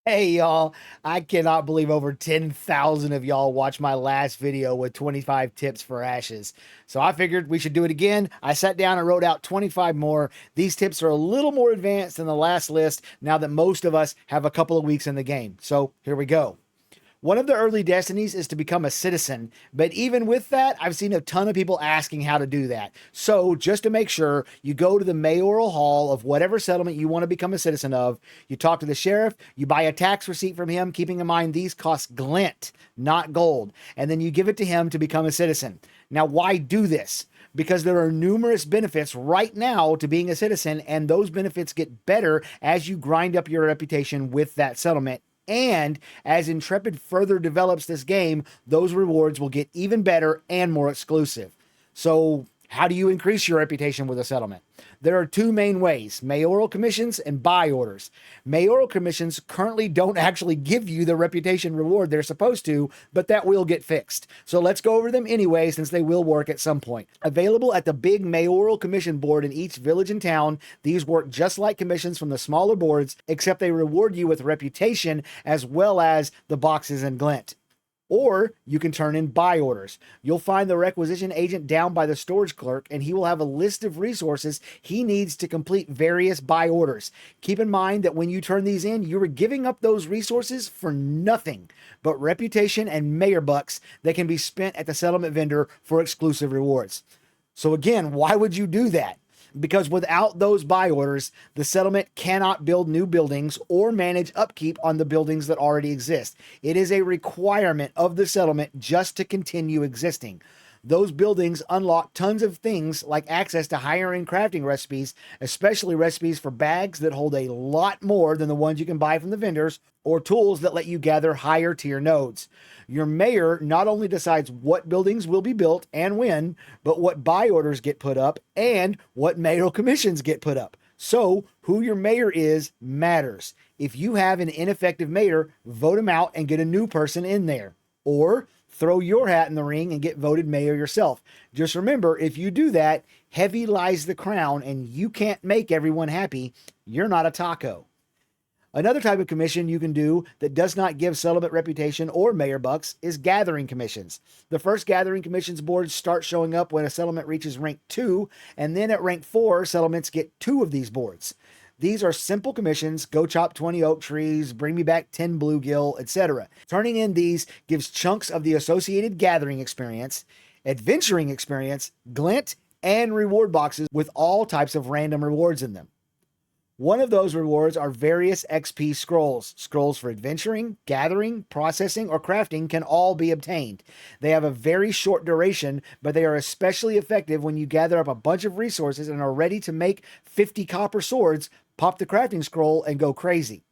Hey y'all, I cannot believe over 10,000 of y'all watched my last video with 25 tips for ashes. So I figured we should do it again. I sat down and wrote out 25 more. These tips are a little more advanced than the last list now that most of us have a couple of weeks in the game. So here we go. One of the early destinies is to become a citizen, but even with that, I've seen a ton of people asking how to do that. So, just to make sure, you go to the mayoral hall of whatever settlement you want to become a citizen of, you talk to the sheriff, you buy a tax receipt from him, keeping in mind these cost glint, not gold, and then you give it to him to become a citizen. Now, why do this? Because there are numerous benefits right now to being a citizen, and those benefits get better as you grind up your reputation with that settlement. And as Intrepid further develops this game, those rewards will get even better and more exclusive. So, how do you increase your reputation with a settlement? There are two main ways: mayoral commissions and buy orders. Mayoral commissions currently don't actually give you the reputation reward they're supposed to, but that will get fixed. So let's go over them anyway, since they will work at some point. Available at the big mayoral commission board in each village and town, these work just like commissions from the smaller boards, except they reward you with reputation as well as the boxes and glint. Or you can turn in buy orders. You'll find the requisition agent down by the storage clerk, and he will have a list of resources he needs to complete various buy orders. Keep in mind that when you turn these in, you are giving up those resources for nothing but reputation and mayor bucks that can be spent at the settlement vendor for exclusive rewards. So again, why would you do that? Because without those buy orders, the settlement cannot build new buildings or manage upkeep on the buildings that already exist. It is a requirement of the settlement just to continue existing. Those buildings unlock tons of things like access to higher end crafting recipes, especially recipes for bags that hold a lot more than the ones you can buy from the vendors, or tools that let you gather higher tier nodes. Your mayor not only decides what buildings will be built and when, but what buy orders get put up and what mayoral commissions get put up. So, who your mayor is matters. If you have an ineffective mayor, vote him out and get a new person in there. Or throw your hat in the ring and get voted mayor yourself. Just remember, if you do that, heavy lies the crown and you can't make everyone happy. You're not a taco. Another type of commission you can do that does not give settlement reputation or mayor bucks is gathering commissions. The first gathering commissions boards start showing up when a settlement reaches rank 2, and then at rank 4, settlements get 2 of these boards. These are simple commissions: go chop 20 oak trees, bring me back 10 bluegill, etc. Turning in these gives chunks of the associated gathering experience, adventuring experience, glint, and reward boxes with all types of random rewards in them. One of those rewards are various XP scrolls. Scrolls for adventuring, gathering, processing, or crafting can all be obtained. They have a very short duration, but they are especially effective when you gather up a bunch of resources and are ready to make 50 copper swords, pop the crafting scroll, and go crazy.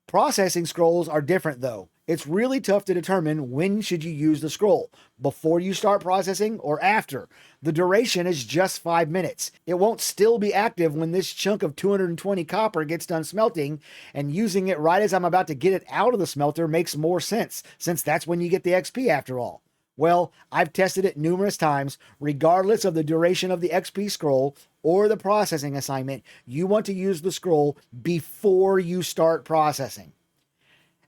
Processing scrolls are different though. It's really tough to determine when should you use the scroll, before you start processing or after. The duration is just 5 minutes. It won't still be active when this chunk of 220 copper gets done smelting, and using it right as I'm about to get it out of the smelter makes more sense, since that's when you get the XP after all. Well, I've tested it numerous times. Regardless of the duration of the XP scroll or the processing assignment, you want to use the scroll before you start processing.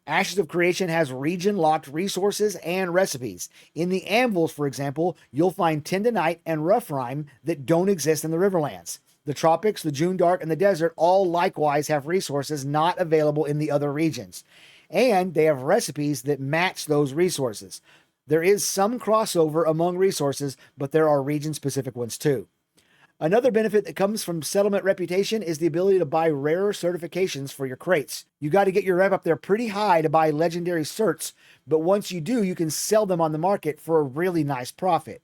Ashes of Creation has region-locked resources and recipes. In the Anvils, for example, you'll find Tendonite and Rough Rime that don't exist in the Riverlands. The Tropics, the June Dark, and the Desert all likewise have resources not available in the other regions. And they have recipes that match those resources. There is some crossover among resources, but there are region-specific ones too. Another benefit that comes from settlement reputation is the ability to buy rarer certifications for your crates. You got to get your rep up there pretty high to buy legendary certs, but once you do, you can sell them on the market for a really nice profit.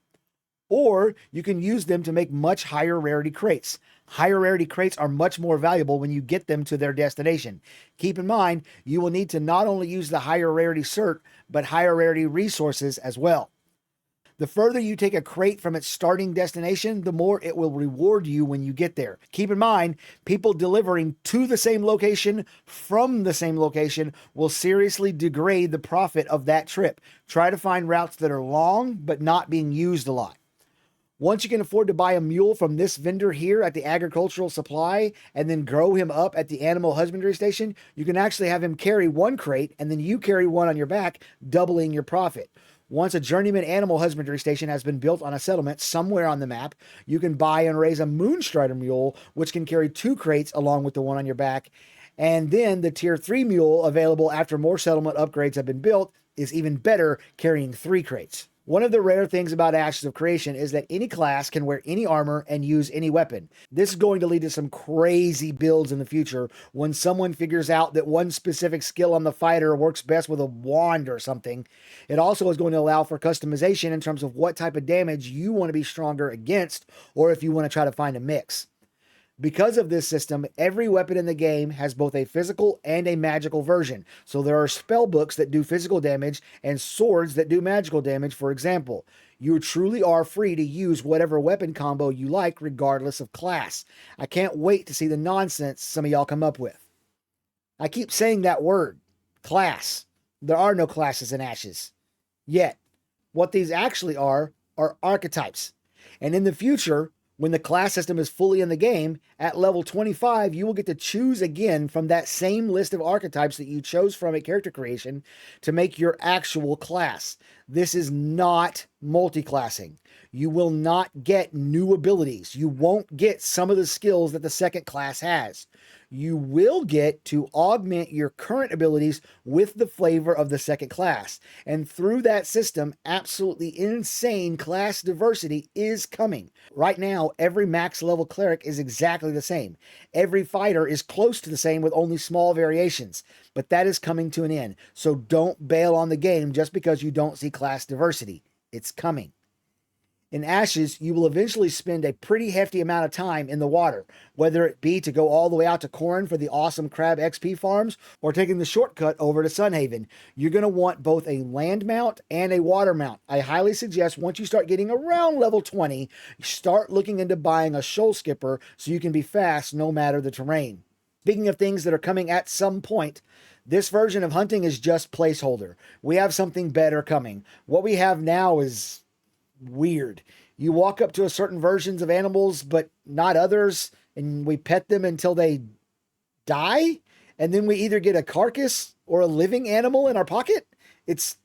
Or you can use them to make much higher rarity crates. Higher rarity crates are much more valuable when you get them to their destination. Keep in mind, you will need to not only use the higher rarity cert, but higher rarity resources as well. The further you take a crate from its starting destination, the more it will reward you when you get there. Keep in mind, people delivering to the same location from the same location will seriously degrade the profit of that trip. Try to find routes that are long but not being used a lot. Once you can afford to buy a mule from this vendor here at the agricultural supply and then grow him up at the animal husbandry station, you can actually have him carry one crate and then you carry one on your back, doubling your profit. Once a journeyman animal husbandry station has been built on a settlement somewhere on the map, you can buy and raise a Moonstrider mule, which can carry 2 crates along with the one on your back. And then the tier 3 mule, available after more settlement upgrades have been built, is even better, carrying 3 crates. One of the rare things about Ashes of Creation is that any class can wear any armor and use any weapon. This is going to lead to some crazy builds in the future when someone figures out that one specific skill on the fighter works best with a wand or something. It also is going to allow for customization in terms of what type of damage you want to be stronger against, or if you want to try to find a mix. Because of this system, every weapon in the game has both a physical and a magical version. So there are spell books that do physical damage and swords that do magical damage, for example. You truly are free to use whatever weapon combo you like, regardless of class. I can't wait to see the nonsense some of y'all come up with. I keep saying that word, class. There are no classes in Ashes. Yet, what these actually are archetypes. And in the future, when the class system is fully in the game, at level 25, you will get to choose again from that same list of archetypes that you chose from at character creation to make your actual class. This is not multi-classing. You will not get new abilities. You won't get some of the skills that the second class has. You will get to augment your current abilities with the flavor of the second class. And through that system, absolutely insane class diversity is coming. Right now, every max level cleric is exactly the same. Every fighter is close to the same with only small variations. But that is coming to an end. So don't bail on the game just because you don't see class diversity. It's coming. In Ashes, you will eventually spend a pretty hefty amount of time in the water, whether it be to go all the way out to Corrin for the awesome crab XP farms, or taking the shortcut over to Sunhaven. You're going to want both a land mount and a water mount. I highly suggest once you start getting around level 20, you start looking into buying a shoal skipper so you can be fast no matter the terrain. Speaking of things that are coming at some point, this version of hunting is just placeholder. We have something better coming. What we have now is weird. You walk up to a certain versions of animals, but not others, and we pet them until they die, and then we either get a carcass or a living animal in our pocket. It's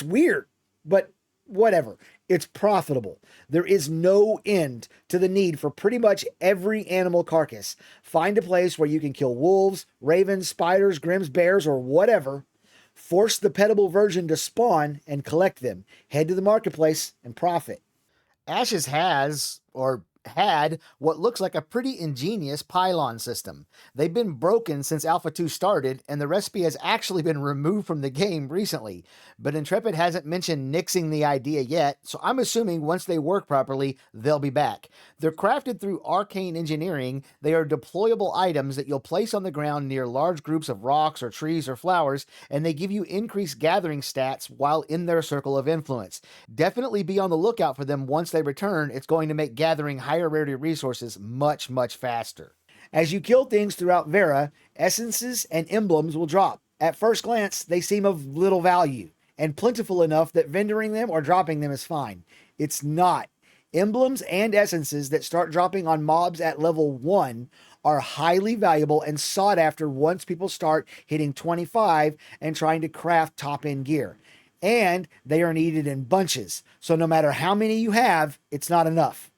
weird, but whatever. It's profitable. There is no end to the need for pretty much every animal carcass. Find a place where you can kill wolves, ravens, spiders, grims, bears, or whatever. Force the petable version to spawn and collect them. Head to the marketplace and profit. Ashes has, or had, what looks like a pretty ingenious pylon system. They've been broken since Alpha 2 started, and the recipe has actually been removed from the game recently. But Intrepid hasn't mentioned nixing the idea yet, so I'm assuming once they work properly, they'll be back. They're crafted through arcane engineering. They are deployable items that you'll place on the ground near large groups of rocks or trees or flowers, and they give you increased gathering stats while in their circle of influence. Definitely be on the lookout for them once they return. It's going to make gathering higher rarity resources much, much faster. As you kill things throughout Vera, essences and emblems will drop. At first glance, they seem of little value, and plentiful enough that vendoring them or dropping them is fine. It's not. Emblems and essences that start dropping on mobs at level 1 are highly valuable and sought after once people start hitting 25 and trying to craft top-end gear. And they are needed in bunches, so no matter how many you have, it's not enough.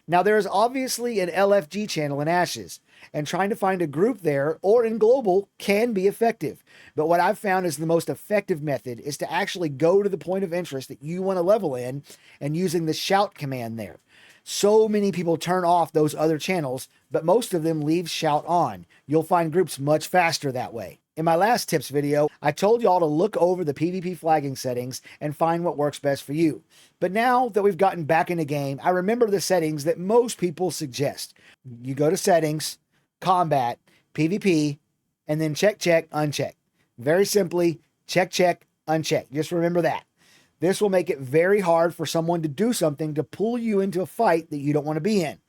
Now, there is obviously an LFG channel in Ashes, and trying to find a group there or in Global can be effective. But what I've found is the most effective method is to actually go to the point of interest that you want to level in and using the shout command there. So many people turn off those other channels, but most of them leave shout on. You'll find groups much faster that way. In my last tips video, I told y'all to look over the PvP flagging settings and find what works best for you. But now that we've gotten back in the game, I remember the settings that most people suggest. You go to settings, combat, PvP, and then check, uncheck. Very simply, check, uncheck. Just remember that. This will make it very hard for someone to do something to pull you into a fight that you don't want to be in,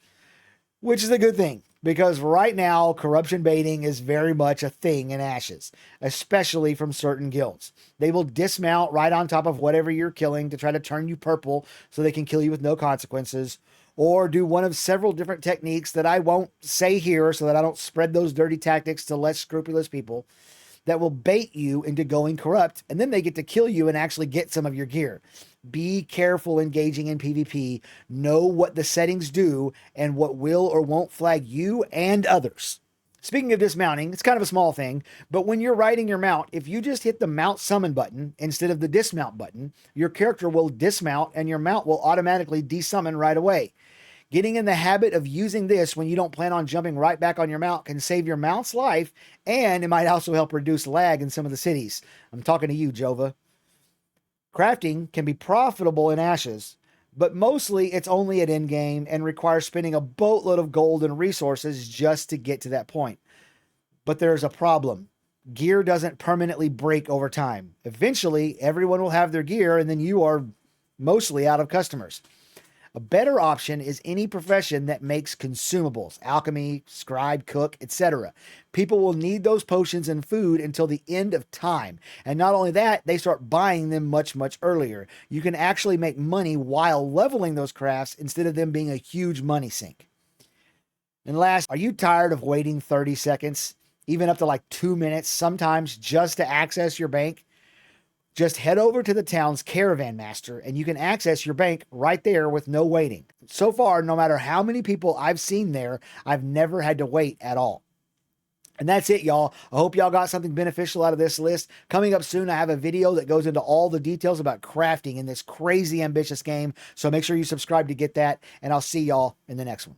which is a good thing. Because right now, corruption baiting is very much a thing in Ashes, especially from certain guilds. They will dismount right on top of whatever you're killing to try to turn you purple so they can kill you with no consequences. or do one of several different techniques that I won't say here so that I don't spread those dirty tactics to less scrupulous people that will bait you into going corrupt, and then they get to kill you and actually get some of your gear. Be careful engaging in PvP. Know what the settings do and what will or won't flag you and others. Speaking of dismounting, it's kind of a small thing, but when you're riding your mount, if you just hit the mount summon button instead of the dismount button, your character will dismount and your mount will automatically desummon right away. Getting in the habit of using this when you don't plan on jumping right back on your mount can save your mount's life, and it might also help reduce lag in some of the cities. I'm talking to you, Jova. Crafting can be profitable in Ashes, but mostly it's only at endgame and requires spending a boatload of gold and resources just to get to that point. But there's a problem. Gear doesn't permanently break over time. Eventually, everyone will have their gear, and then you are mostly out of customers. A better option is any profession that makes consumables, alchemy, scribe, cook, etc. People will need those potions and food until the end of time. And not only that, they start buying them much, much earlier. You can actually make money while leveling those crafts instead of them being a huge money sink. And last, are you tired of waiting 30 seconds, even up to like 2 minutes, sometimes just to access your bank? Just head over to the town's caravan master and you can access your bank right there with no waiting. So far, no matter how many people I've seen there, I've never had to wait at all. And that's it, y'all. I hope y'all got something beneficial out of this list. Coming up soon, I have a video that goes into all the details about crafting in this crazy ambitious game. So make sure you subscribe to get that, and I'll see y'all in the next one.